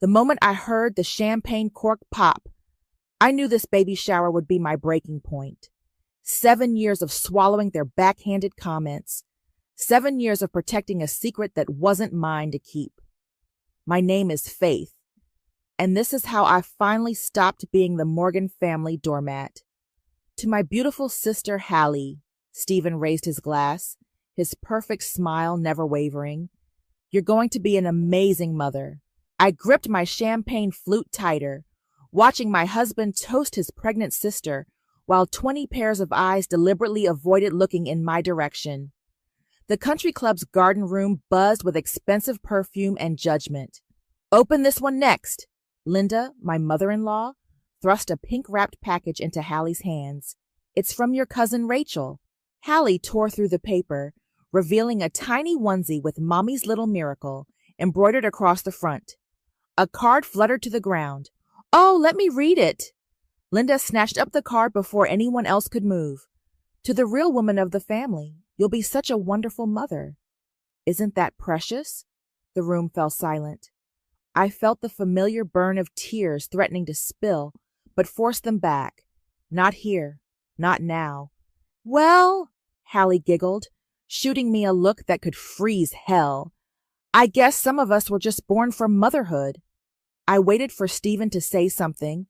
The moment I heard the champagne cork pop, I knew this baby shower would be my breaking point. 7 years of swallowing their backhanded comments. 7 years of protecting a secret that wasn't mine to keep. My name is Faith, and this is how I finally stopped being the Morgan family doormat. To my beautiful sister Hallie, Stephen raised his glass, his perfect smile never wavering. You're going to be an amazing mother. I gripped my champagne flute tighter, watching my husband toast his pregnant sister while 20 pairs of eyes deliberately avoided looking in my direction. The country club's garden room buzzed with expensive perfume and judgment. Open this one next. Linda, my mother-in-law, thrust a pink-wrapped package into Hallie's hands. It's from your cousin Rachel. Hallie tore through the paper, revealing a tiny onesie with Mommy's Little Miracle embroidered across the front. A card fluttered to the ground. Oh, let me read it. Linda snatched up the card before anyone else could move. To the real woman of the family, you'll be such a wonderful mother. Isn't that precious? The room fell silent. I felt the familiar burn of tears threatening to spill, but forced them back. Not here. Not now. Well, Hallie giggled, shooting me a look that could freeze hell. I guess some of us were just born for motherhood. I waited for Stephen to say something.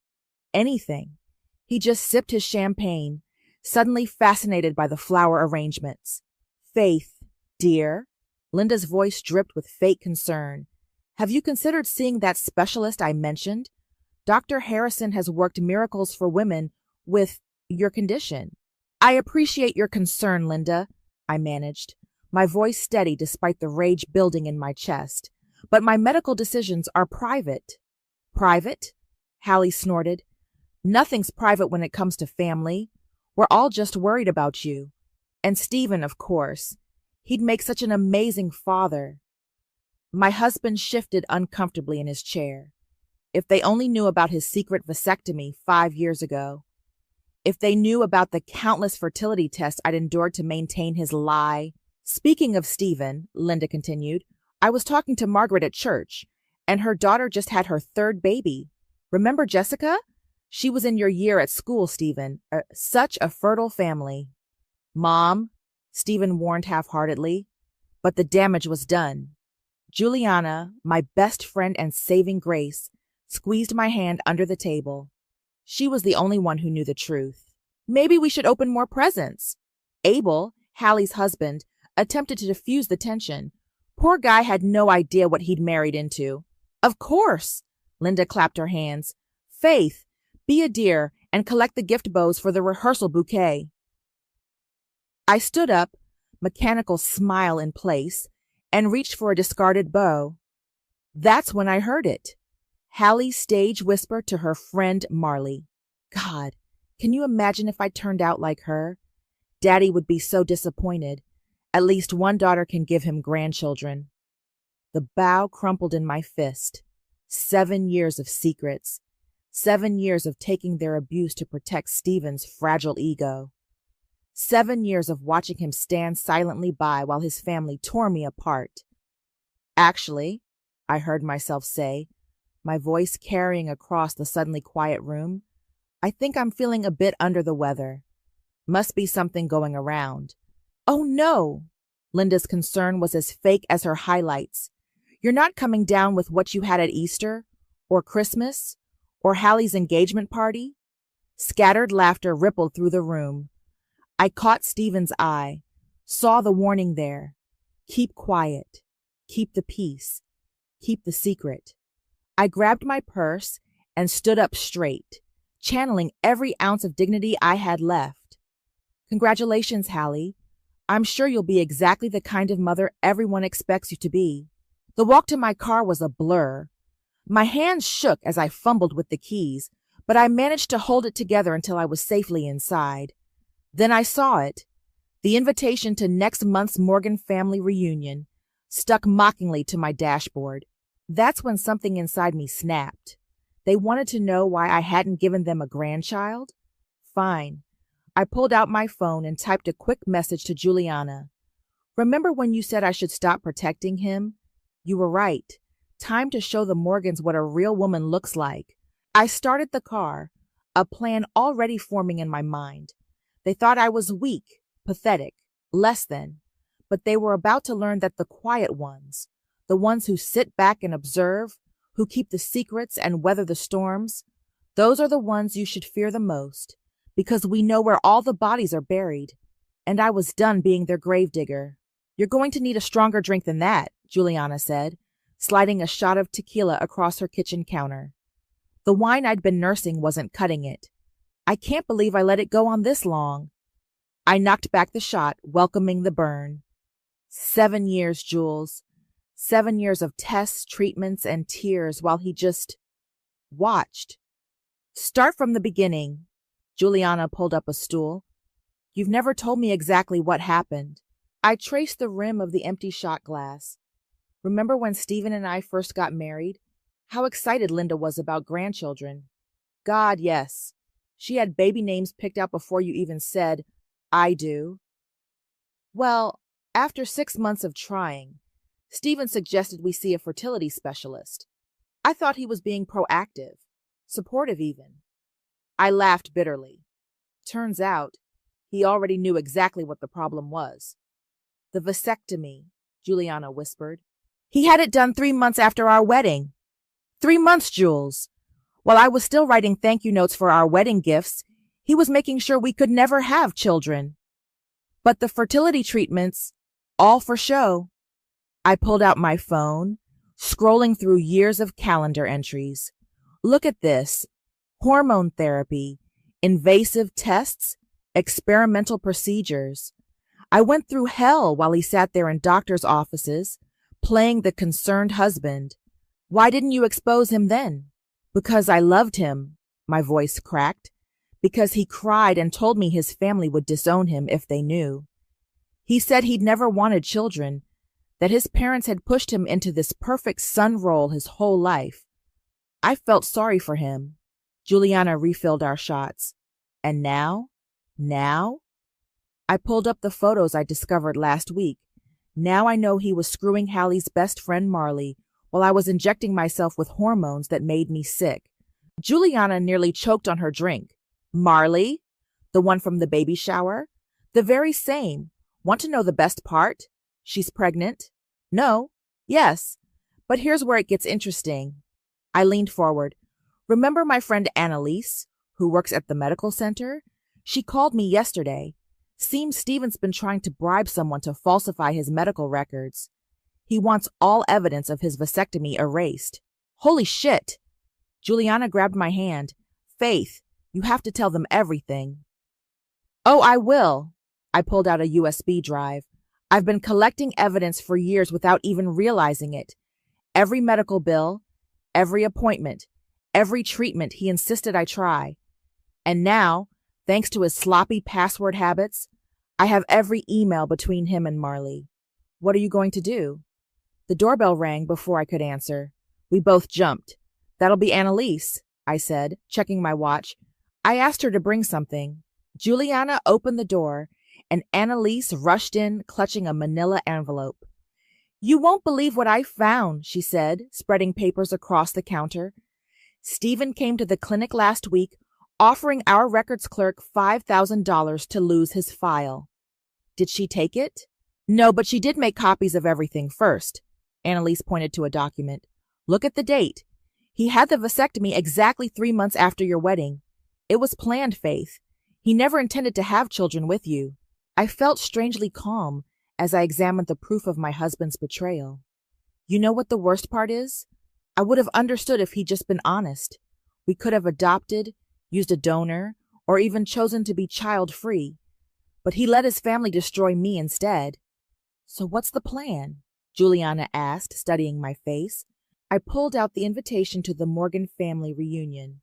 Anything. He just sipped his champagne, suddenly fascinated by the flower arrangements. Faith, dear. Linda's voice dripped with fake concern. Have you considered seeing that specialist I mentioned? Dr. Harrison has worked miracles for women with your condition. I appreciate your concern, Linda, I managed, my voice steady despite the rage building in my chest. But my medical decisions are private. Private? Hallie snorted. Nothing's private when it comes to family. We're all just worried about you. And Stephen, of course. He'd make such an amazing father. My husband shifted uncomfortably in his chair. If they only knew about his secret vasectomy 5 years ago. If they knew about the countless fertility tests I'd endured to maintain his lie. Speaking of Stephen, Linda continued, I was talking to Margaret at church, and her daughter just had her third baby. Remember Jessica? She was in your year at school, Stephen. Such a fertile family. Mom, Stephen warned half-heartedly, but the damage was done. Juliana, my best friend and saving grace, squeezed my hand under the table. She was the only one who knew the truth. Maybe we should open more presents. Abel, Hallie's husband, attempted to diffuse the tension. Poor guy had no idea what he'd married into. Of course, Linda clapped her hands. Faith, be a dear and collect the gift bows for the rehearsal bouquet. I stood up, mechanical smile in place, and reached for a discarded bow. That's when I heard it. Hallie's stage whisper to her friend Marley. God, can you imagine if I turned out like her? Daddy would be so disappointed. At least one daughter can give him grandchildren. The bow crumpled in my fist. 7 years of secrets. 7 years of taking their abuse to protect Stephen's fragile ego. 7 years of watching him stand silently by while his family tore me apart. Actually, I heard myself say, my voice carrying across the suddenly quiet room, I think I'm feeling a bit under the weather. Must be something going around. Oh no! Linda's concern was as fake as her highlights. You're not coming down with what you had at Easter, or Christmas, or Hallie's engagement party? Scattered laughter rippled through the room. I caught Stephen's eye, saw the warning there. Keep quiet. Keep the peace. Keep the secret. I grabbed my purse and stood up straight, channeling every ounce of dignity I had left. Congratulations, Hallie. I'm sure you'll be exactly the kind of mother everyone expects you to be. The walk to my car was a blur. My hands shook as I fumbled with the keys, but I managed to hold it together until I was safely inside. Then I saw it, the invitation to next month's Morgan family reunion, stuck mockingly to my dashboard. That's when something inside me snapped. They wanted to know why I hadn't given them a grandchild? Fine. I pulled out my phone and typed a quick message to Juliana. Remember when you said I should stop protecting him? You were right. Time to show the Morgans what a real woman looks like. I started the car, a plan already forming in my mind. They thought I was weak, pathetic, less than, but they were about to learn that the quiet ones, the ones who sit back and observe, who keep the secrets and weather the storms, those are the ones you should fear the most, because we know where all the bodies are buried. And I was done being their gravedigger. You're going to need a stronger drink than that, Juliana said, sliding a shot of tequila across her kitchen counter. The wine I'd been nursing wasn't cutting it. I can't believe I let it go on this long. I knocked back the shot, welcoming the burn. 7 years, Jules. 7 years of tests, treatments, and tears while he just watched. Start from the beginning. Juliana pulled up a stool. You've never told me exactly what happened. I traced the rim of the empty shot glass. Remember when Stephen and I first got married? How excited Linda was about grandchildren. God, yes. She had baby names picked out before you even said, I do. Well, after 6 months of trying, Stephen suggested we see a fertility specialist. I thought he was being proactive, supportive even. I laughed bitterly. Turns out, he already knew exactly what the problem was. The vasectomy, Juliana whispered. He had it done 3 months after our wedding. 3 months, Jules. While I was still writing thank you notes for our wedding gifts, he was making sure we could never have children. But the fertility treatments, all for show. I pulled out my phone, scrolling through years of calendar entries. Look at this. Hormone therapy, invasive tests, experimental procedures. I went through hell while he sat there in doctors' offices, playing the concerned husband. Why didn't you expose him then? Because I loved him, my voice cracked. Because he cried and told me his family would disown him if they knew. He said he'd never wanted children, that his parents had pushed him into this perfect son role his whole life. I felt sorry for him. Juliana refilled our shots. And now? Now? I pulled up the photos I discovered last week. Now I know he was screwing Hallie's best friend Marley while I was injecting myself with hormones that made me sick. Juliana nearly choked on her drink. Marley? The one from the baby shower? The very same. Want to know the best part? She's pregnant? No. Yes. But here's where it gets interesting. I leaned forward. Remember my friend Annalise, who works at the medical center? She called me yesterday. Seems Stephen's been trying to bribe someone to falsify his medical records. He wants all evidence of his vasectomy erased. Holy shit! Juliana grabbed my hand. Faith, you have to tell them everything. Oh, I will. I pulled out a USB drive. I've been collecting evidence for years without even realizing it. Every medical bill, every appointment, every treatment he insisted I try. And now, thanks to his sloppy password habits, I have every email between him and Marley. What are you going to do? The doorbell rang before I could answer. We both jumped. That'll be Annalise, I said, checking my watch. I asked her to bring something. Juliana opened the door, and Annalise rushed in, clutching a manila envelope. You won't believe what I found, she said, spreading papers across the counter. Stephen came to the clinic last week, offering our records clerk $5,000 to lose his file. Did she take it? No, but she did make copies of everything first. Annalise pointed to a document. Look at the date. He had the vasectomy exactly 3 months after your wedding. It was planned, Faith. He never intended to have children with you. I felt strangely calm as I examined the proof of my husband's betrayal. You know what the worst part is? I would have understood if he'd just been honest. We could have adopted, used a donor, or even chosen to be child-free. But he let his family destroy me instead. So what's the plan? Juliana asked, studying my face. I pulled out the invitation to the Morgan family reunion.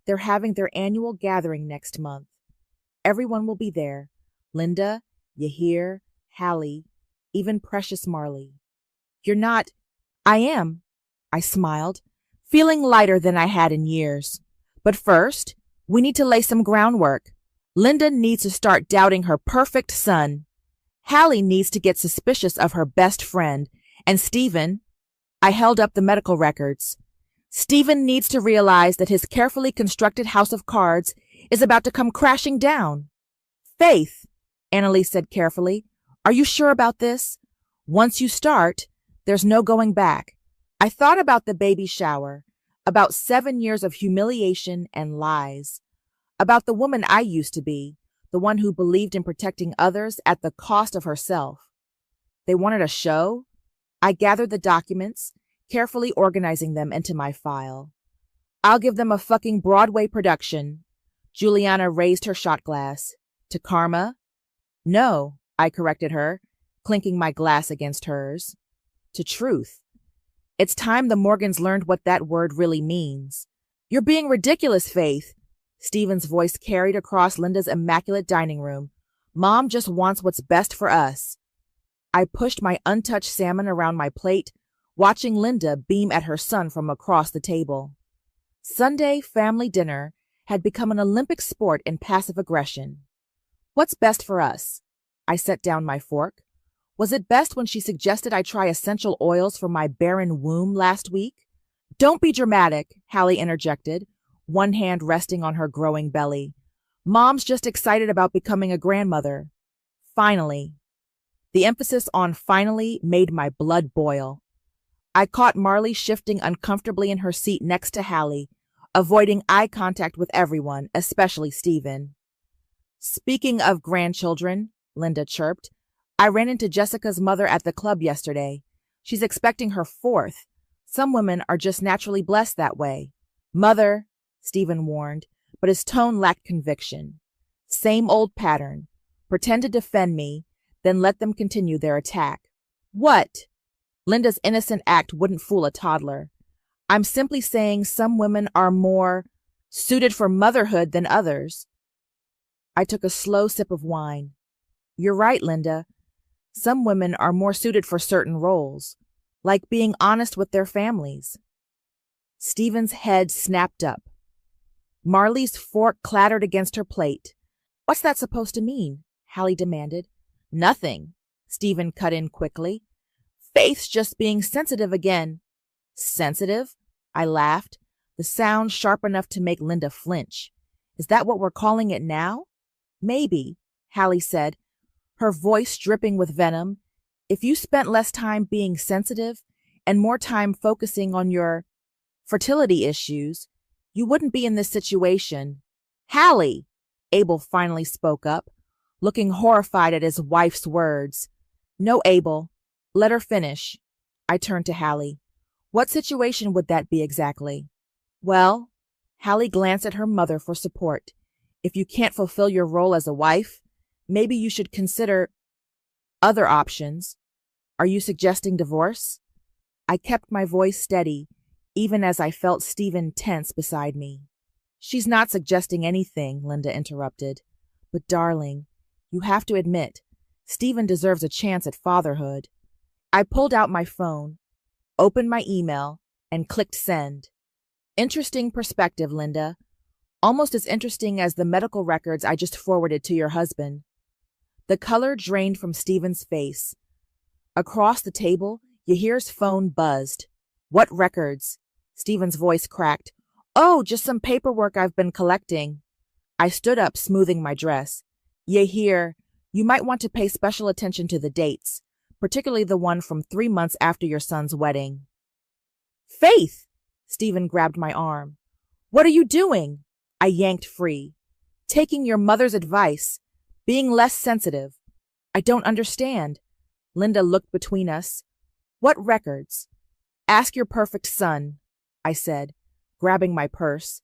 They're having their annual gathering next month. Everyone will be there. Linda, Yahir, Hallie, even precious Marley. You're not... I am. I smiled, feeling lighter than I had in years. But first, we need to lay some groundwork. Linda needs to start doubting her perfect son. Hallie needs to get suspicious of her best friend. And Stephen... I held up the medical records. Stephen needs to realize that his carefully constructed house of cards is about to come crashing down. Faith, Annalise said carefully, are you sure about this? Once you start, there's no going back. I thought about the baby shower, about 7 years of humiliation and lies, about the woman I used to be, the one who believed in protecting others at the cost of herself. They wanted a show? I gathered the documents, carefully organizing them into my file. I'll give them a fucking Broadway production. Juliana raised her shot glass. To karma? No, I corrected her, clinking my glass against hers. To truth. It's time the Morgans learned what that word really means. You're being ridiculous, Faith. Stephen's voice carried across Linda's immaculate dining room. Mom just wants what's best for us. I pushed my untouched salmon around my plate, watching Linda beam at her son from across the table. Sunday family dinner had become an Olympic sport in passive aggression. What's best for us? I set down my fork. Was it best when she suggested I try essential oils for my barren womb last week? Don't be dramatic, Hallie interjected, one hand resting on her growing belly. Mom's just excited about becoming a grandmother. Finally. The emphasis on finally made my blood boil. I caught Marley shifting uncomfortably in her seat next to Hallie, avoiding eye contact with everyone, especially Stephen. Speaking of grandchildren, Linda chirped, I ran into Jessica's mother at the club yesterday. She's expecting her 4th. Some women are just naturally blessed that way. Mother, Stephen warned, but his tone lacked conviction. Same old pattern. Pretend to defend me, then let them continue their attack. What? Linda's innocent act wouldn't fool a toddler. I'm simply saying some women are more suited for motherhood than others. I took a slow sip of wine. You're right, Linda. Some women are more suited for certain roles, like being honest with their families. Stephen's head snapped up. Marley's fork clattered against her plate. What's that supposed to mean? Hallie demanded. Nothing, Stephen cut in quickly. Faith's just being sensitive again. Sensitive? I laughed, the sound sharp enough to make Linda flinch. Is that what we're calling it now? Maybe, Hallie said, her voice dripping with venom. If you spent less time being sensitive and more time focusing on your fertility issues, you wouldn't be in this situation. Hallie, Abel finally spoke up, looking horrified at his wife's words. No, Abel. Let her finish. I turned to Hallie. What situation would that be exactly? Well, Hallie glanced at her mother for support. If you can't fulfill your role as a wife, maybe you should consider other options. Are you suggesting divorce? I kept my voice steady, even as I felt Stephen tense beside me. She's not suggesting anything, Linda interrupted. But darling, you have to admit, Stephen deserves a chance at fatherhood. I pulled out my phone, opened my email, and clicked send. Interesting perspective, Linda. Almost as interesting as the medical records I just forwarded to your husband. The color drained from Stephen's face. Across the table, Yahir's phone buzzed. What records? Stephen's voice cracked. Oh, just some paperwork I've been collecting. I stood up, smoothing my dress. Yahir, you might want to pay special attention to the dates, particularly the one from 3 months after your son's wedding. Faith! Stephen grabbed my arm. What are you doing? I yanked free. Taking your mother's advice. Being less sensitive. I don't understand. Linda looked between us. What records? Ask your perfect son, I said, grabbing my purse.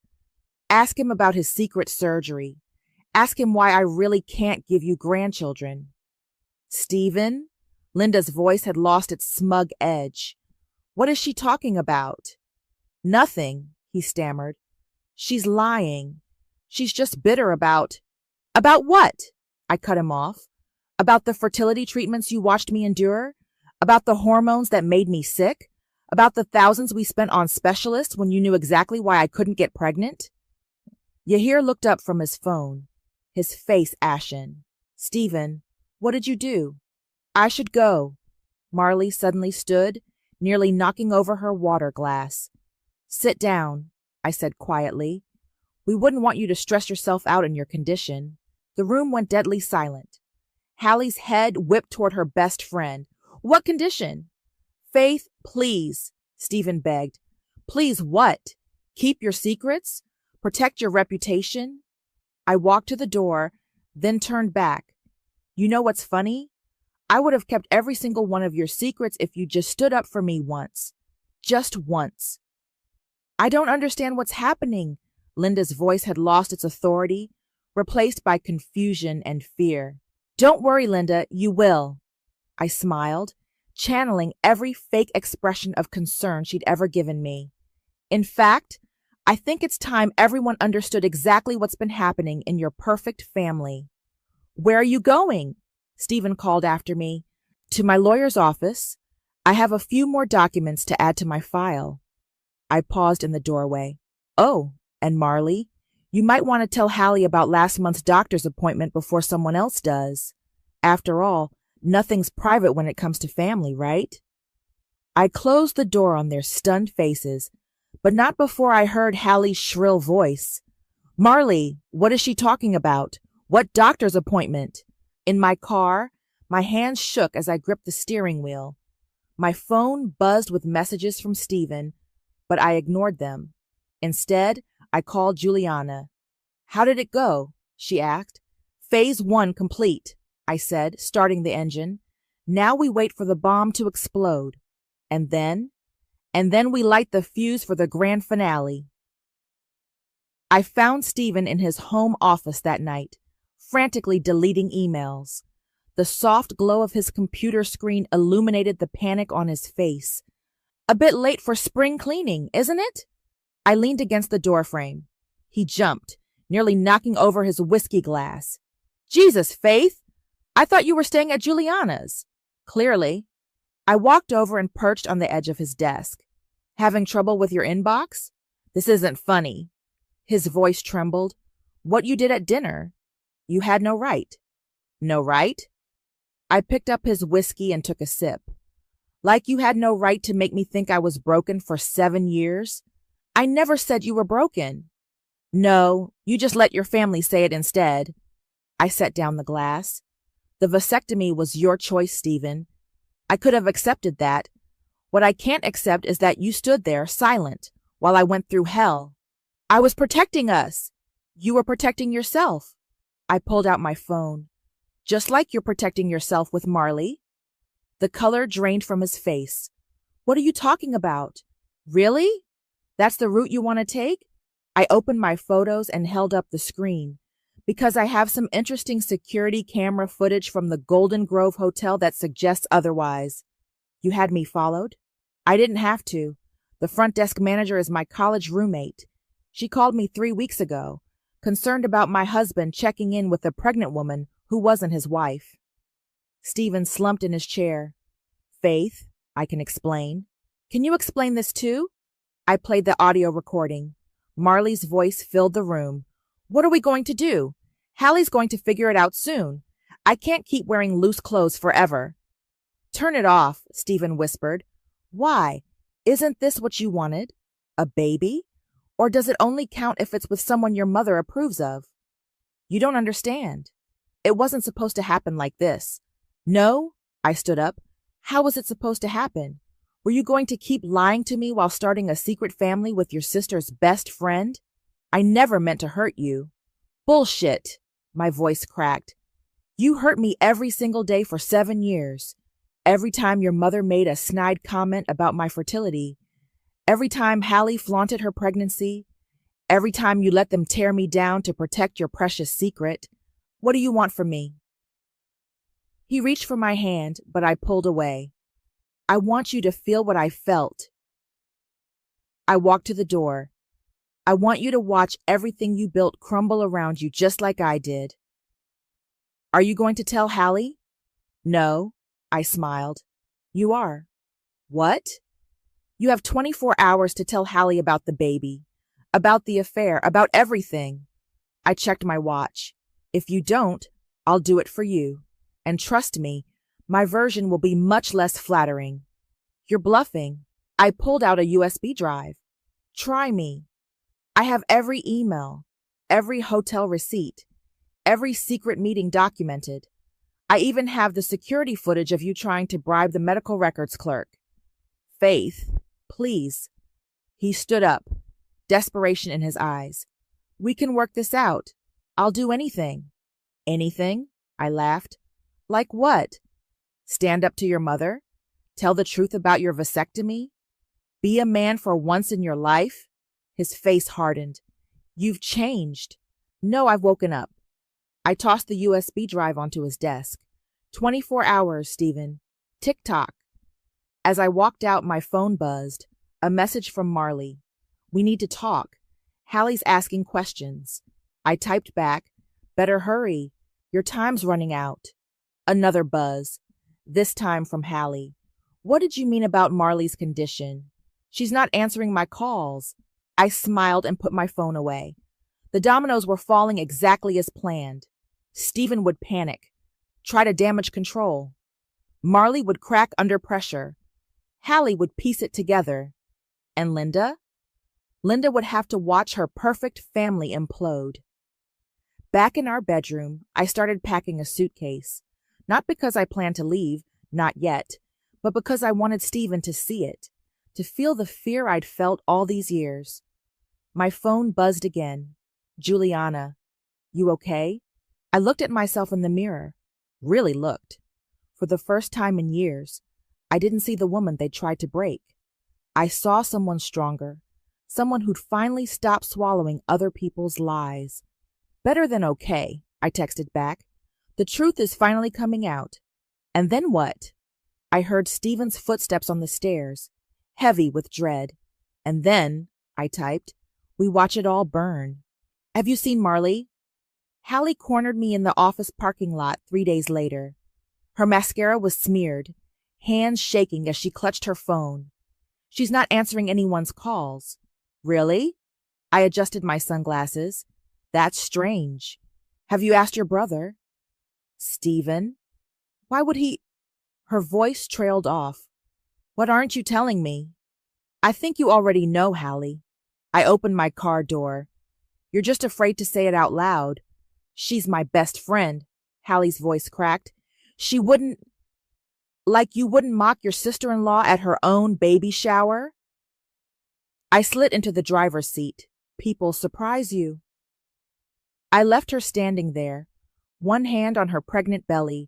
Ask him about his secret surgery. Ask him why I really can't give you grandchildren. Stephen? Linda's voice had lost its smug edge. What is she talking about? Nothing, he stammered. She's lying. She's just bitter about... About what? I cut him off. About the fertility treatments you watched me endure? About the hormones that made me sick? About the thousands we spent on specialists when you knew exactly why I couldn't get pregnant? Yahir looked up from his phone, his face ashen. Stephen, what did you do? I should go. Marley suddenly stood, nearly knocking over her water glass. "Sit down," I said quietly. "We wouldn't want you to stress yourself out in your condition." The room went deadly silent. Hallie's head whipped toward her best friend. "What condition?" "Faith, please," Stephen begged. "Please what? Keep your secrets? Protect your reputation?" I walked to the door, then turned back. "You know what's funny? I would have kept every single one of your secrets if you just stood up for me once. Just once." "I don't understand what's happening." Linda's voice had lost its authority, replaced by confusion and fear. "Don't worry, Linda, you will." I smiled, channeling every fake expression of concern she'd ever given me. "In fact, I think it's time everyone understood exactly what's been happening in your perfect family." "Where are you going?" Stephen called after me. "To my lawyer's office. I have a few more documents to add to my file." I paused in the doorway. "Oh, and Marley, you might want to tell Hallie about last month's doctor's appointment before someone else does. After all, nothing's private when it comes to family, right?" I closed the door on their stunned faces, but not before I heard Hallie's shrill voice. "Marley, what is she talking about? What doctor's appointment?" In my car, my hands shook as I gripped the steering wheel. My phone buzzed with messages from Stephen, but I ignored them. Instead, I called Juliana. "How did it go?" she asked. "Phase 1 complete," I said, starting the engine. "Now we wait for the bomb to explode. And then we light the fuse for the grand finale." I found Stephen in his home office that night, frantically deleting emails. The soft glow of his computer screen illuminated the panic on his face. "A bit late for spring cleaning, isn't it?" I leaned against the doorframe. He jumped, nearly knocking over his whiskey glass. "Jesus, Faith! I thought you were staying at Juliana's." "Clearly." I walked over and perched on the edge of his desk. "Having trouble with your inbox? This isn't funny." His voice trembled. "What you did at dinner? You had no right." "No right?" I picked up his whiskey and took a sip. "Like you had no right to make me think I was broken for 7 years. I never said you were broken." "No, you just let your family say it instead." I set down the glass. "The vasectomy was your choice, Stephen. I could have accepted that. What I can't accept is that you stood there, silent, while I went through hell." "I was protecting us." "You were protecting yourself." I pulled out my phone. "Just like you're protecting yourself with Marley." The color drained from his face. "What are you talking about? Really? That's the route you want to take?" I opened my photos and held up the screen. "Because I have some interesting security camera footage from the Golden Grove Hotel that suggests otherwise." "You had me followed?" "I didn't have to. The front desk manager is my college roommate. She called me 3 weeks ago, concerned about my husband checking in with a pregnant woman who wasn't his wife." Stephen slumped in his chair. "Faith, I can explain." "Can you explain this too?" I played the audio recording. Marley's voice filled the room. "What are we going to do? Hallie's going to figure it out soon. I can't keep wearing loose clothes forever." "Turn it off," Stephen whispered. "Why? Isn't this what you wanted? A baby? Or does it only count if it's with someone your mother approves of?" "You don't understand. It wasn't supposed to happen like this." "No?" I stood up. "How was it supposed to happen? Were you going to keep lying to me while starting a secret family with your sister's best friend? I never meant to hurt you." "Bullshit," my voice cracked. "You hurt me every single day for 7 years. Every time your mother made a snide comment about my fertility. Every time Hallie flaunted her pregnancy. Every time you let them tear me down to protect your precious secret. What do you want from me?" He reached for my hand, but I pulled away. "I want you to feel what I felt." I walked to the door. "I want you to watch everything you built crumble around you just like I did." "Are you going to tell Hallie?" "No," I smiled. "You are." "What?" "You have 24 hours to tell Hallie about the baby, about the affair, about everything." I checked my watch. "If you don't, I'll do it for you. And trust me, my version will be much less flattering." You're bluffing. I pulled out a USB drive. Try me. I have every email, every hotel receipt, every secret meeting documented. I even have the security footage of you trying to bribe the medical records clerk. Faith, please. He stood up, desperation in his eyes. We can work this out. I'll do anything. Anything? I laughed. Like what? Stand up to your mother? Tell the truth about your vasectomy? Be a man for once in your life? His face hardened. You've changed. No, I've woken up. I tossed the USB drive onto his desk. 24 hours, Stephen. Tick-tock. As I walked out, my phone buzzed. A message from Marley. We need to talk. Hallie's asking questions. I typed back. Better hurry. Your time's running out. Another buzz. This time from Hallie. What did you mean about Marley's condition? She's not answering my calls. I smiled and put my phone away. The dominoes were falling exactly as planned. Stephen would panic, try to damage control. Marley would crack under pressure. Hallie would piece it together. And Linda? Linda would have to watch her perfect family implode. Back in our bedroom, I started packing a suitcase. Not because I planned to leave, not yet, but because I wanted Stephen to see it, to feel the fear I'd felt all these years. My phone buzzed again. Juliana. You okay? I looked at myself in the mirror. Really looked. For the first time in years, I didn't see the woman they'd tried to break. I saw someone stronger, someone who'd finally stopped swallowing other people's lies. Better than okay, I texted back. The truth is finally coming out. And then what? I heard Stephen's footsteps on the stairs, heavy with dread. And then, I typed, we watch it all burn. Have you seen Marley? Hallie cornered me in the office parking lot 3 days later. Her mascara was smeared, hands shaking as she clutched her phone. She's not answering anyone's calls. Really? I adjusted my sunglasses. That's strange. Have you asked your brother? Stephen? Why would he? Her voice trailed off. What aren't you telling me? I think you already know, Hallie. I opened my car door. You're just afraid to say it out loud. She's my best friend, Hallie's voice cracked. She wouldn't... Like you wouldn't mock your sister-in-law at her own baby shower? I slid into the driver's seat. People surprise you. I left her standing there, one hand on her pregnant belly,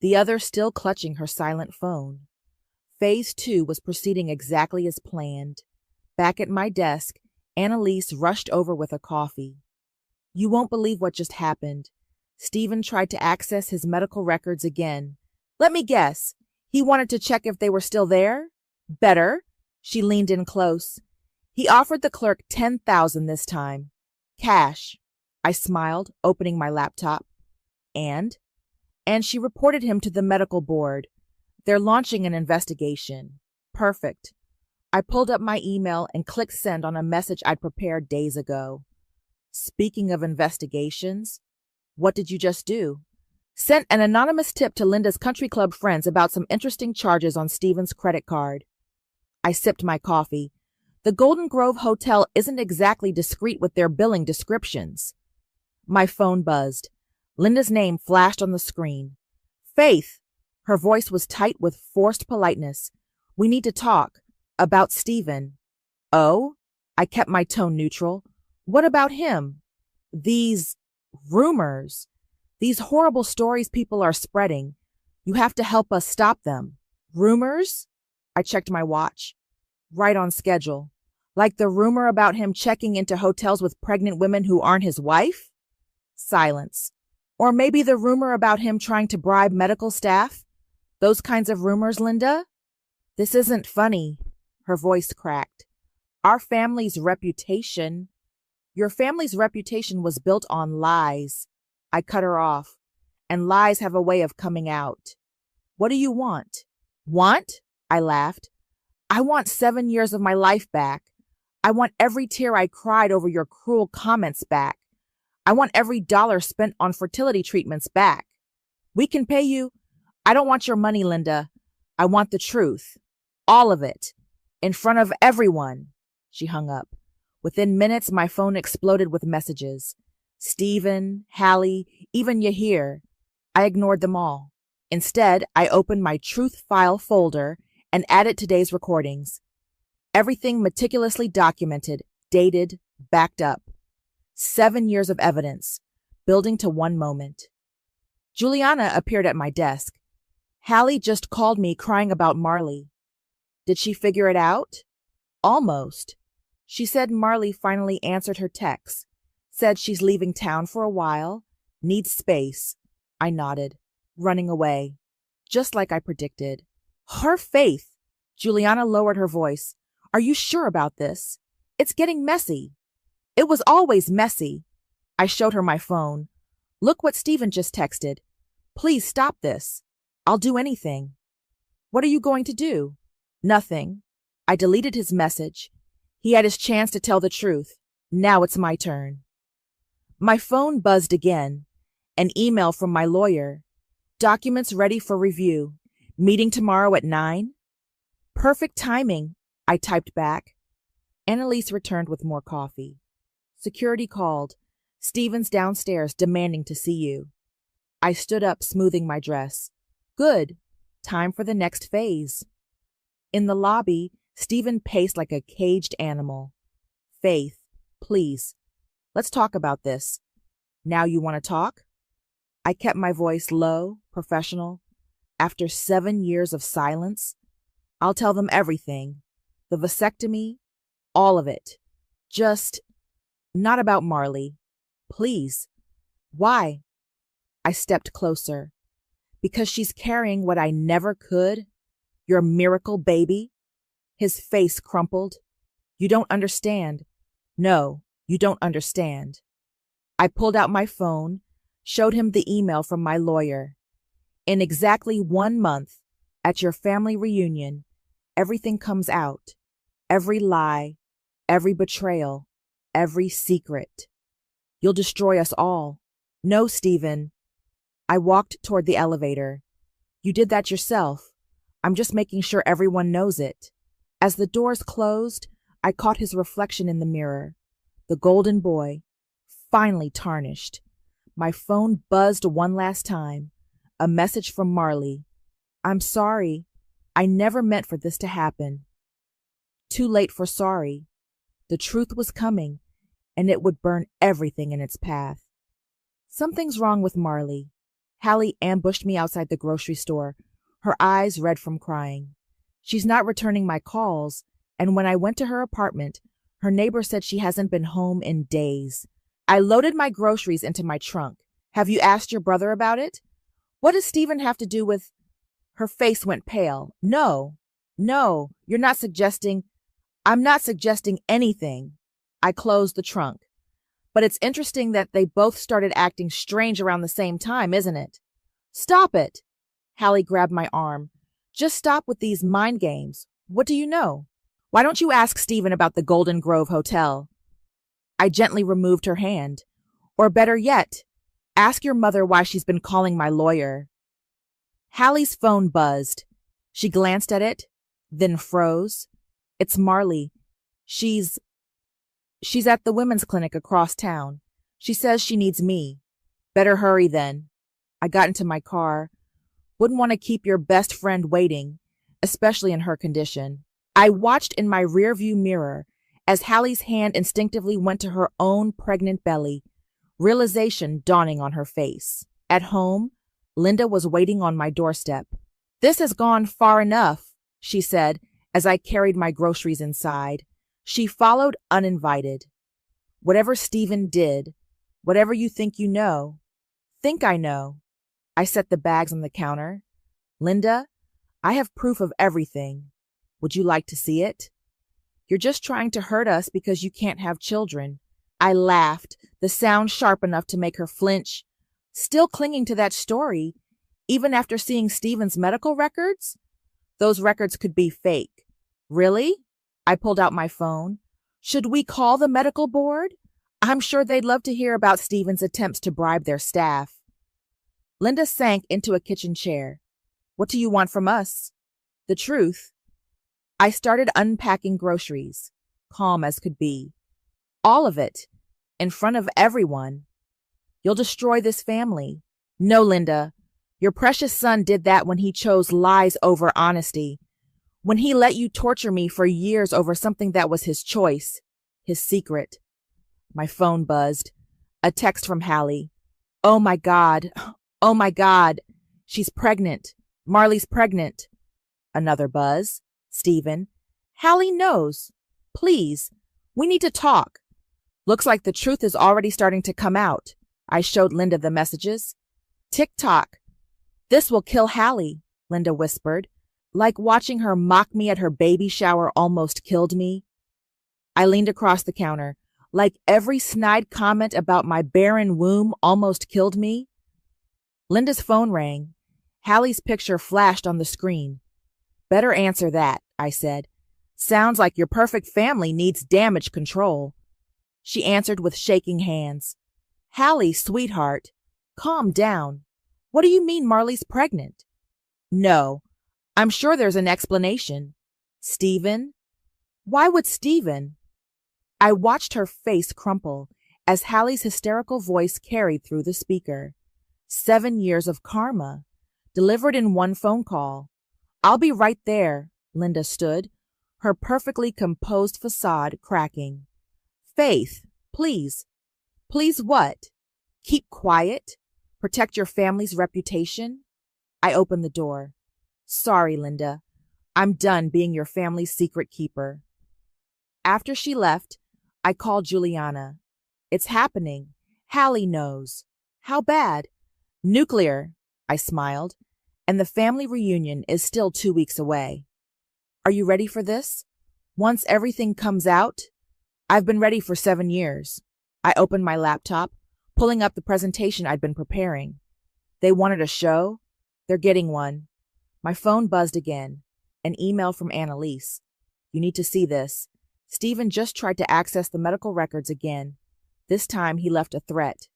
the other still clutching her silent phone. Phase 2 was proceeding exactly as planned. Back at my desk, Annalise rushed over with a coffee. You won't believe what just happened. Stephen tried to access his medical records again. Let me guess. He wanted to check if they were still there? Better. She leaned in close. He offered the clerk $10,000 this time. Cash. I smiled, opening my laptop. And she reported him to the medical board. They're launching an investigation. Perfect. I pulled up my email and clicked send on a message I'd prepared days ago. Speaking of investigations, what did you just do? Sent an anonymous tip to Linda's country club friends about some interesting charges on Stephen's credit card. I sipped my coffee. The Golden Grove Hotel isn't exactly discreet with their billing descriptions. My phone buzzed. Linda's name flashed on the screen. Faith! Her voice was tight with forced politeness. We need to talk. About Stephen. Oh? I kept my tone neutral. What about him? These rumors. These horrible stories people are spreading. You have to help us stop them. Rumors? I checked my watch. Right on schedule. Like the rumor about him checking into hotels with pregnant women who aren't his wife? Silence. Or maybe the rumor about him trying to bribe medical staff? Those kinds of rumors, Linda? This isn't funny. Her voice cracked. Our family's reputation... Your family's reputation was built on lies. I cut her off. And lies have a way of coming out. What do you want? Want? I laughed. I want 7 years of my life back. I want every tear I cried over your cruel comments back. I want every dollar spent on fertility treatments back. We can pay you. I don't want your money, Linda. I want the truth. All of it. In front of everyone. She hung up. Within minutes, my phone exploded with messages. Stephen, Hallie, even Yahir. I ignored them all. Instead, I opened my truth file folder and added today's recordings. Everything meticulously documented, dated, backed up. 7 years of evidence, building to one moment. Juliana appeared at my desk. Hallie just called me crying about Marley. Did she figure it out? Almost. She said Marley finally answered her text, said she's leaving town for a while, needs space. I nodded, running away, just like I predicted. Her faith! Juliana lowered her voice. Are you sure about this? It's getting messy. It was always messy. I showed her my phone. Look what Stephen just texted. Please stop this. I'll do anything. What are you going to do? Nothing. I deleted his message. He had his chance to tell the truth. Now it's my turn. My phone buzzed again. An email from my lawyer. Documents ready for review. Meeting tomorrow at 9? Perfect timing, I typed back. Annalise returned with more coffee. Security called. Stephen's downstairs demanding to see you. I stood up, smoothing my dress. Good. Time for the next phase. In the lobby, Stephen paced like a caged animal. Faith, please. Let's talk about this. Now you want to talk? I kept my voice low, professional. After 7 years of silence, I'll tell them everything. The vasectomy, all of it. Just not about Marley. Please. Why? I stepped closer. Because she's carrying what I never could? Your miracle baby? His face crumpled. You don't understand. No, you don't understand. I pulled out my phone, showed him the email from my lawyer. In exactly 1 month, at your family reunion, everything comes out. Every lie, every betrayal, every secret. You'll destroy us all. No, Stephen. I walked toward the elevator. You did that yourself. I'm just making sure everyone knows it. As the doors closed, I caught his reflection in the mirror. The golden boy, finally tarnished. My phone buzzed one last time. A message from Marley. I'm sorry. I never meant for this to happen. Too late for sorry. The truth was coming, and it would burn everything in its path. Something's wrong with Marley. Hallie ambushed me outside the grocery store, her eyes red from crying. She's not returning my calls, and when I went to her apartment, her neighbor said she hasn't been home in days. I loaded my groceries into my trunk. Have you asked your brother about it? What does Stephen have to do with... Her face went pale. No, you're not suggesting... I'm not suggesting anything. I closed the trunk. But it's interesting that they both started acting strange around the same time, isn't it? Stop it. Hallie grabbed my arm. Just stop with these mind games. What do you know? Why don't you ask Stephen about the Golden Grove Hotel? I gently removed her hand. Or better yet, ask your mother why she's been calling my lawyer. Hallie's phone buzzed. She glanced at it, then froze. It's Marley. She's at the women's clinic across town. She says she needs me. Better hurry then. I got into my car. Wouldn't want to keep your best friend waiting, especially in her condition. I watched in my rearview mirror as Hallie's hand instinctively went to her own pregnant belly, realization dawning on her face. At home, Linda was waiting on my doorstep. This has gone far enough, she said as I carried my groceries inside. She followed uninvited. Whatever Stephen did, whatever you think I know. I set the bags on the counter. Linda, I have proof of everything. Would you like to see it? You're just trying to hurt us because you can't have children. I laughed, the sound sharp enough to make her flinch. Still clinging to that story, even after seeing Stephen's medical records? Those records could be fake. Really? I pulled out my phone. Should we call the medical board? I'm sure they'd love to hear about Stephen's attempts to bribe their staff. Linda sank into a kitchen chair. What do you want from us? The truth. I started unpacking groceries, calm as could be. All of it, in front of everyone. You'll destroy this family. No, Linda. Your precious son did that when he chose lies over honesty. When he let you torture me for years over something that was his choice, his secret. My phone buzzed. A text from Hallie. Oh my God. Oh my God. She's pregnant. Marley's pregnant. Another buzz. Stephen. Hallie knows. Please. We need to talk. Looks like the truth is already starting to come out. I showed Linda the messages. Tick-tock. This will kill Hallie, Linda whispered. Like watching her mock me at her baby shower almost killed me. I leaned across the counter. Like every snide comment about my barren womb almost killed me. Linda's phone rang. Hallie's picture flashed on the screen. Better answer that, I said. Sounds like your perfect family needs damage control. She answered with shaking hands. Hallie, sweetheart, calm down. What do you mean Marley's pregnant? No, I'm sure there's an explanation. Stephen? Why would Stephen? I watched her face crumple as Hallie's hysterical voice carried through the speaker. 7 years of karma, delivered in one phone call. I'll be right there, Linda stood, her perfectly composed facade cracking. Faith, please. Please what? Keep quiet? Protect your family's reputation? I opened the door. Sorry, Linda. I'm done being your family's secret keeper. After she left, I called Juliana. It's happening. Hallie knows. How bad? Nuclear, I smiled, and the family reunion is still 2 weeks away. Are you ready for this? Once everything comes out? I've been ready for 7 years. I opened my laptop, pulling up the presentation I'd been preparing. They wanted a show? They're getting one. My phone buzzed again. An email from Annalise. You need to see this. Stephen just tried to access the medical records again. This time he left a threat.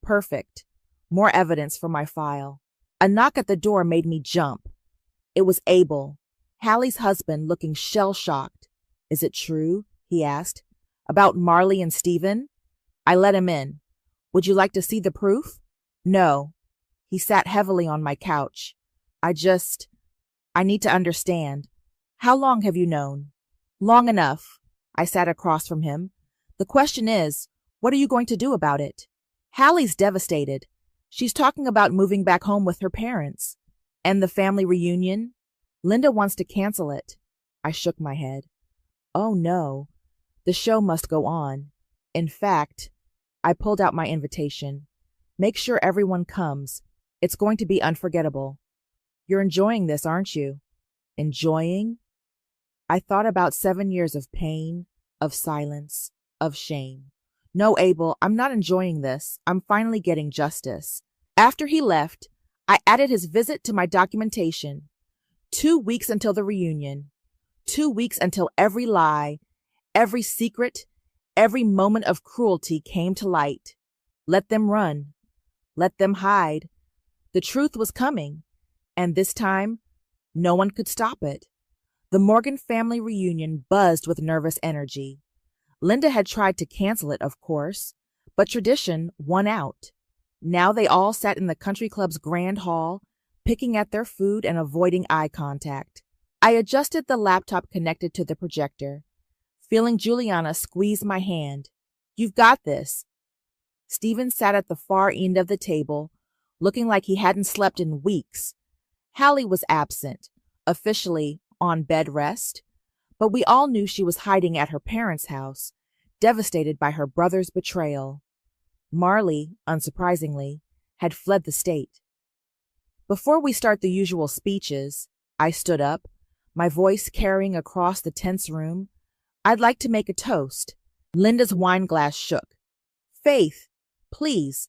Perfect. More evidence for my file. A knock at the door made me jump. It was Abel, Hallie's husband, looking shell-shocked. Is it true? He asked. About Marley and Stephen? I let him in. Would you like to see the proof? No. He sat heavily on my couch. I need to understand. How long have you known? Long enough. I sat across from him. The question is, what are you going to do about it? Hallie's devastated. She's talking about moving back home with her parents. And the family reunion? Linda wants to cancel it. I shook my head. Oh no. The show must go on. In fact, I pulled out my invitation. Make sure everyone comes. It's going to be unforgettable. You're enjoying this, aren't you? Enjoying? I thought about 7 years of pain, of silence, of shame. No, Abel, I'm not enjoying this. I'm finally getting justice. After he left, I added his visit to my documentation. 2 weeks until the reunion. 2 weeks until every lie, every secret, every moment of cruelty came to light. Let them run. Let them hide. The truth was coming, and this time, no one could stop it. The Morgan family reunion buzzed with nervous energy. Linda had tried to cancel it, of course, but tradition won out. Now they all sat in the country club's grand hall, picking at their food and avoiding eye contact. I adjusted the laptop connected to the projector, feeling Juliana squeeze my hand. You've got this. Stephen sat at the far end of the table, looking like he hadn't slept in weeks. Hallie was absent, officially on bed rest, but we all knew she was hiding at her parents' house, devastated by her brother's betrayal. Marley, unsurprisingly, had fled the state. Before we start the usual speeches, I stood up, my voice carrying across the tense room. I'd like to make a toast. Linda's wine glass shook. Faith, please.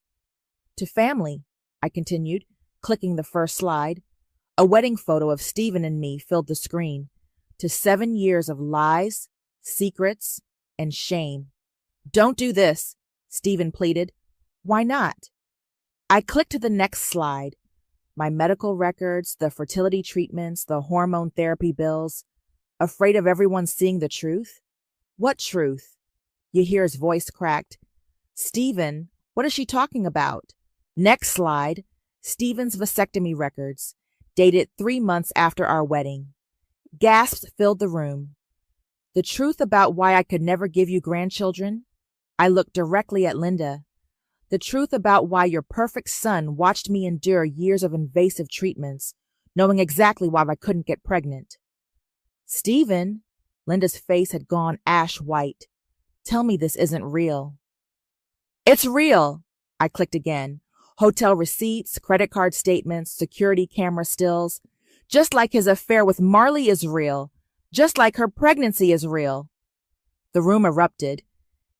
To family, I continued, clicking the first slide. A wedding photo of Stephen and me filled the screen. To 7 years of lies, secrets, and shame. Don't do this, Stephen pleaded. Why not? I clicked to the next slide. My medical records, the fertility treatments, the hormone therapy bills. Afraid of everyone seeing the truth? What truth? Yahir's voice cracked. Stephen, what is she talking about? Next slide. Stephen's vasectomy records, dated 3 months after our wedding. Gasps filled the room. The truth about why I could never give you grandchildren? I looked directly at Linda. The truth about why your perfect son watched me endure years of invasive treatments, knowing exactly why I couldn't get pregnant. Stephen, Linda's face had gone ash white. Tell me this isn't real. It's real, I clicked again. Hotel receipts, credit card statements, security camera stills. Just like his affair with Marley is real. Just like her pregnancy is real. The room erupted.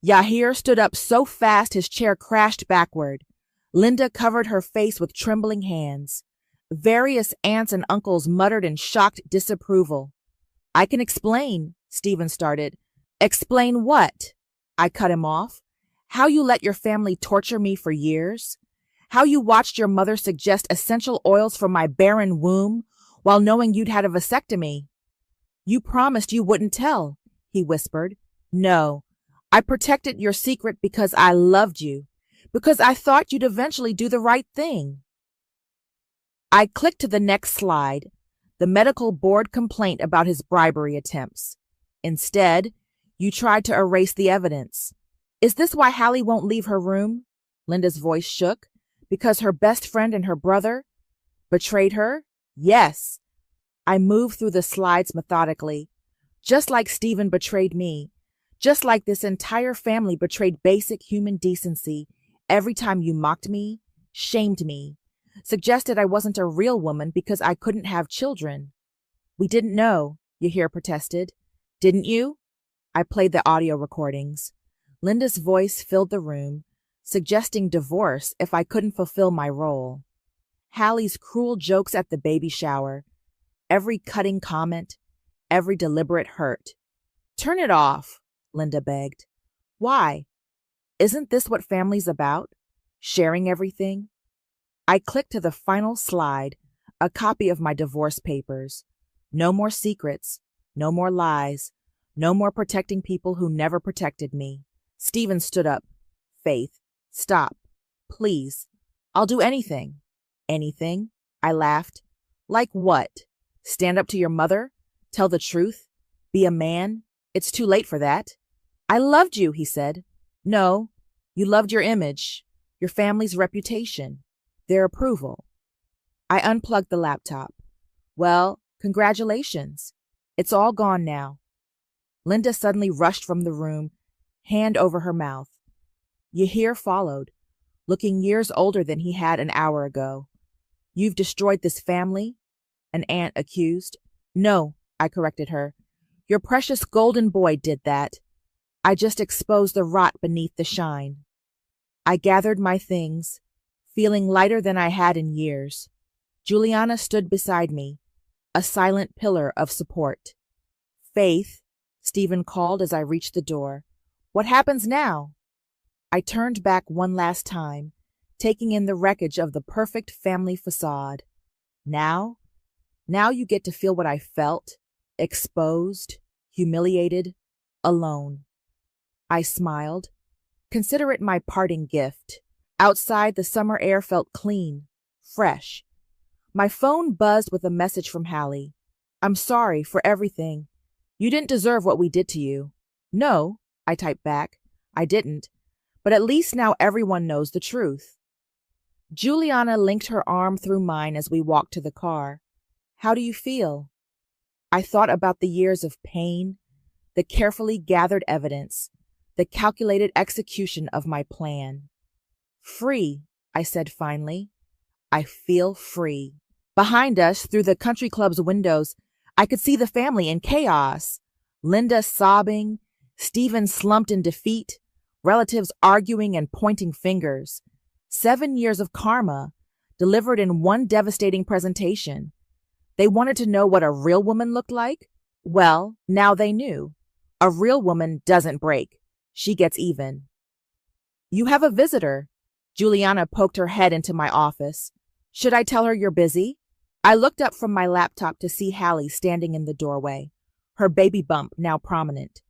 Yahir stood up so fast his chair crashed backward. Linda covered her face with trembling hands. Various aunts and uncles muttered in shocked disapproval. I can explain, Stephen started. Explain what? I cut him off. How you let your family torture me for years? How you watched your mother suggest essential oils for my barren womb while knowing you'd had a vasectomy? You promised you wouldn't tell, he whispered. No, I protected your secret because I loved you, because I thought you'd eventually do the right thing. I clicked to the next slide, the medical board complaint about his bribery attempts. Instead, you tried to erase the evidence. Is this why Hallie won't leave her room? Linda's voice shook. Because her best friend and her brother betrayed her? Yes. I moved through the slides methodically. Just like Stephen betrayed me. Just like this entire family betrayed basic human decency every time you mocked me, shamed me, suggested I wasn't a real woman because I couldn't have children. We didn't know, Yahir protested. Didn't you? I played the audio recordings. Linda's voice filled the room, suggesting divorce if I couldn't fulfill my role. Hallie's cruel jokes at the baby shower, every cutting comment, every deliberate hurt. Turn it off, Linda begged. Why? Isn't this what family's about? Sharing everything? I clicked to the final slide, a copy of my divorce papers. No more secrets, no more lies, no more protecting people who never protected me. Stephen stood up. Faith, stop. Please. I'll do anything. Anything? I laughed. Like what? Stand up to your mother? Tell the truth? Be a man? It's too late for that. I loved you, he said. No, you loved your image, your family's reputation, their approval. I unplugged the laptop. Well, congratulations. It's all gone now. Linda suddenly rushed from the room, hand over her mouth. Yahir followed, looking years older than he had an hour ago. You've destroyed this family? An aunt accused. No, I corrected her. Your precious golden boy did that. I just exposed the rot beneath the shine. I gathered my things, feeling lighter than I had in years. Juliana stood beside me, a silent pillar of support. Faith, Stephen called as I reached the door. What happens now? I turned back one last time, taking in the wreckage of the perfect family facade. Now you get to feel what I felt, exposed, humiliated, alone. I smiled. Consider it my parting gift. Outside, the summer air felt clean, fresh. My phone buzzed with a message from Hallie. I'm sorry for everything. You didn't deserve what we did to you. No, I typed back. I didn't. But at least now everyone knows the truth. Juliana linked her arm through mine as we walked to the car. How do you feel? I thought about the years of pain, the carefully gathered evidence, the calculated execution of my plan. Free, I said finally. I feel free. Behind us, through the country club's windows, I could see the family in chaos. Linda sobbing, Stephen slumped in defeat, relatives arguing and pointing fingers. 7 years of karma, delivered in one devastating presentation. They wanted to know what a real woman looked like? Well, now they knew. A real woman doesn't break. She gets even. You have a visitor. Juliana poked her head into my office. Should I tell her you're busy? I looked up from my laptop to see Hallie standing in the doorway. her baby bump now prominent.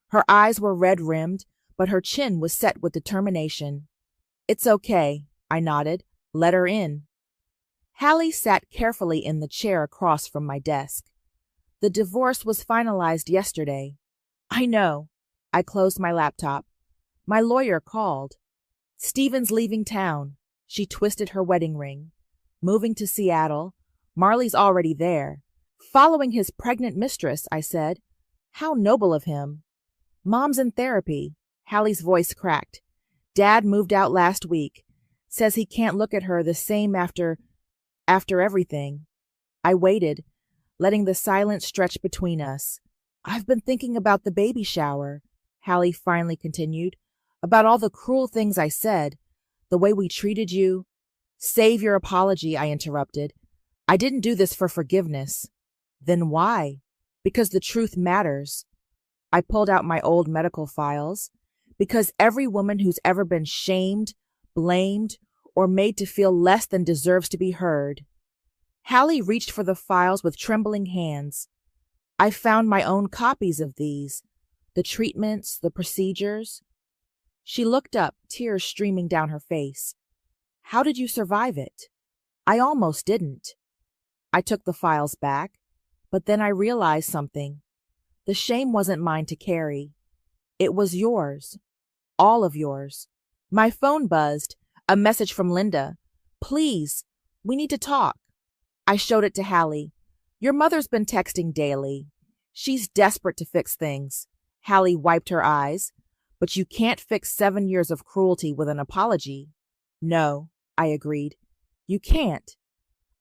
Her eyes were red-rimmed, but her chin was set with determination. "It's okay," I nodded. "Let her in." Hallie sat carefully in the chair across from my desk. "The divorce was finalized yesterday." "I know." I closed my laptop. "My lawyer called. Steven's leaving town." She twisted her wedding ring. "Moving to Seattle. Marley's already there. Following his pregnant mistress," I said. "How noble of him." "Mom's in therapy." Hallie's voice cracked. "Dad moved out last week. Says he can't look at her the same after everything." I waited, letting the silence stretch between us. "I've been thinking about the baby shower," Hallie finally continued. "About all the cruel things I said, the way we treated you." "Save your apology," I interrupted. "I didn't do this for forgiveness." "Then why?" "Because the truth matters." I pulled out my old medical files. "Because every woman who's ever been shamed, blamed, or made to feel less than deserves to be heard." Hallie reached for the files with trembling hands. "I found my own copies of these. The treatments, the procedures." She looked up, tears streaming down her face. "How did you survive it?" "I almost didn't." I took the files back, but then I realized something. The shame wasn't mine to carry. It was yours. All of yours. My phone buzzed. A message from Linda. "Please, we need to talk." I showed it to Hallie. "Your mother's been texting daily. She's desperate to fix things." Hallie wiped her eyes. "But you can't fix 7 years of cruelty with an apology." "No," I agreed. "You can't."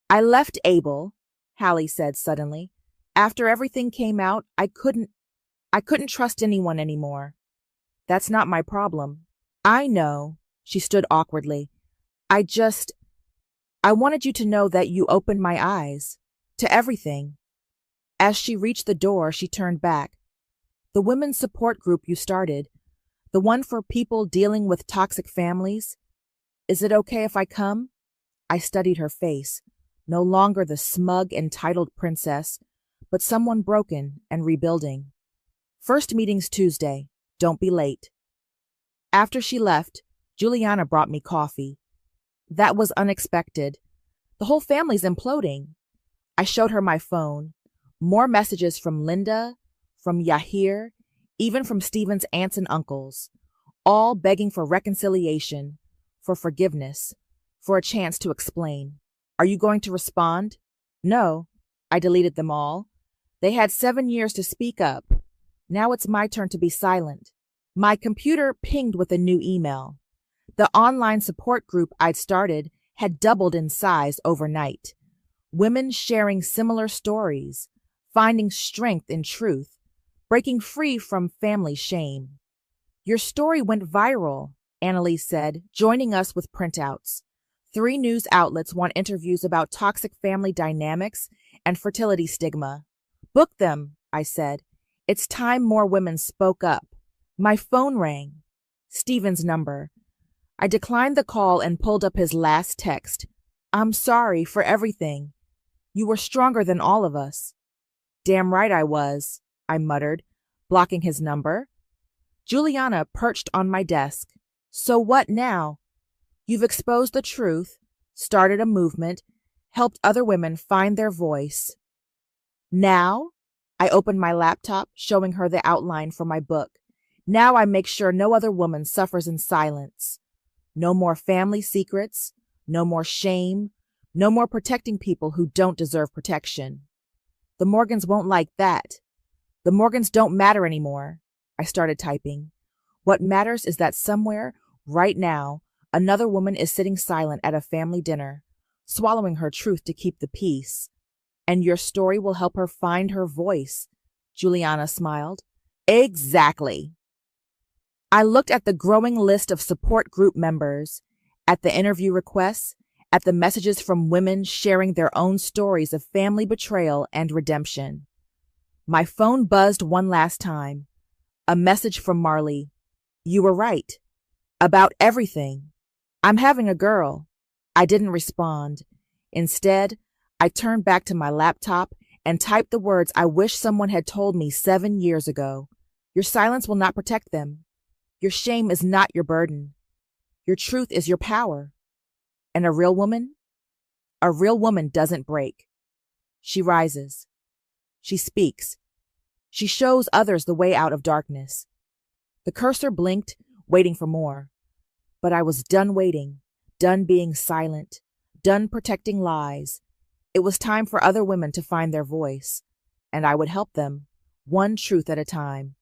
"I left Abel," Hallie said suddenly. "After everything came out, I couldn't trust anyone anymore." "That's not my problem." "I know." She stood awkwardly. I wanted you to know that you opened my eyes to everything." As she reached the door, she turned back. "The women's support group you started, the one for people dealing with toxic families, is it okay if I come?" I studied her face, no longer the smug, entitled princess, but someone broken and rebuilding. "First meeting's Tuesday. Don't be late." After she left, Juliana brought me coffee. That was unexpected. "The whole family's imploding." I showed her my phone. More messages from Linda, from Yahir, even from Stephen's aunts and uncles, all begging for reconciliation, for forgiveness, for a chance to explain. "Are you going to respond?" "No." I deleted them all. They had 7 years to speak up. Now it's my turn to be silent. My computer pinged with a new email. The online support group I'd started had doubled in size overnight. Women sharing similar stories, finding strength in truth, breaking free from family shame. "Your story went viral," Annalise said, joining us with printouts. 3 news outlets want interviews about toxic family dynamics and fertility stigma. "Book them," I said. "It's time more women spoke up." My phone rang. Stephen's number. I declined the call and pulled up his last text. "I'm sorry for everything. You were stronger than all of us." "Damn right I was," I muttered, blocking his number. Juliana perched on my desk. "So what now? You've exposed the truth, started a movement, helped other women find their voice. Now?" I opened my laptop, showing her the outline for my book. "Now I make sure no other woman suffers in silence. No more family secrets, no more shame, no more protecting people who don't deserve protection." "The Morgans won't like that." "The Morgans don't matter anymore." I started typing. "What matters is that somewhere, right now, another woman is sitting silent at a family dinner, swallowing her truth to keep the peace. And your story will help her find her voice." Juliana smiled. "Exactly." I looked at the growing list of support group members, at the interview requests, at the messages from women sharing their own stories of family betrayal and redemption. My phone buzzed one last time. A message from Marley. "You were right. About everything. I'm having a girl." I didn't respond. Instead, I turned back to my laptop and type the words I wish someone had told me 7 years ago. Your silence will not protect them. Your shame is not your burden. Your truth is your power. And a real woman doesn't break. She rises. She speaks. She shows others the way out of darkness. The cursor blinked, waiting for more. But I was done waiting, done being silent, done protecting lies. It was time for other women to find their voice, and I would help them, one truth at a time.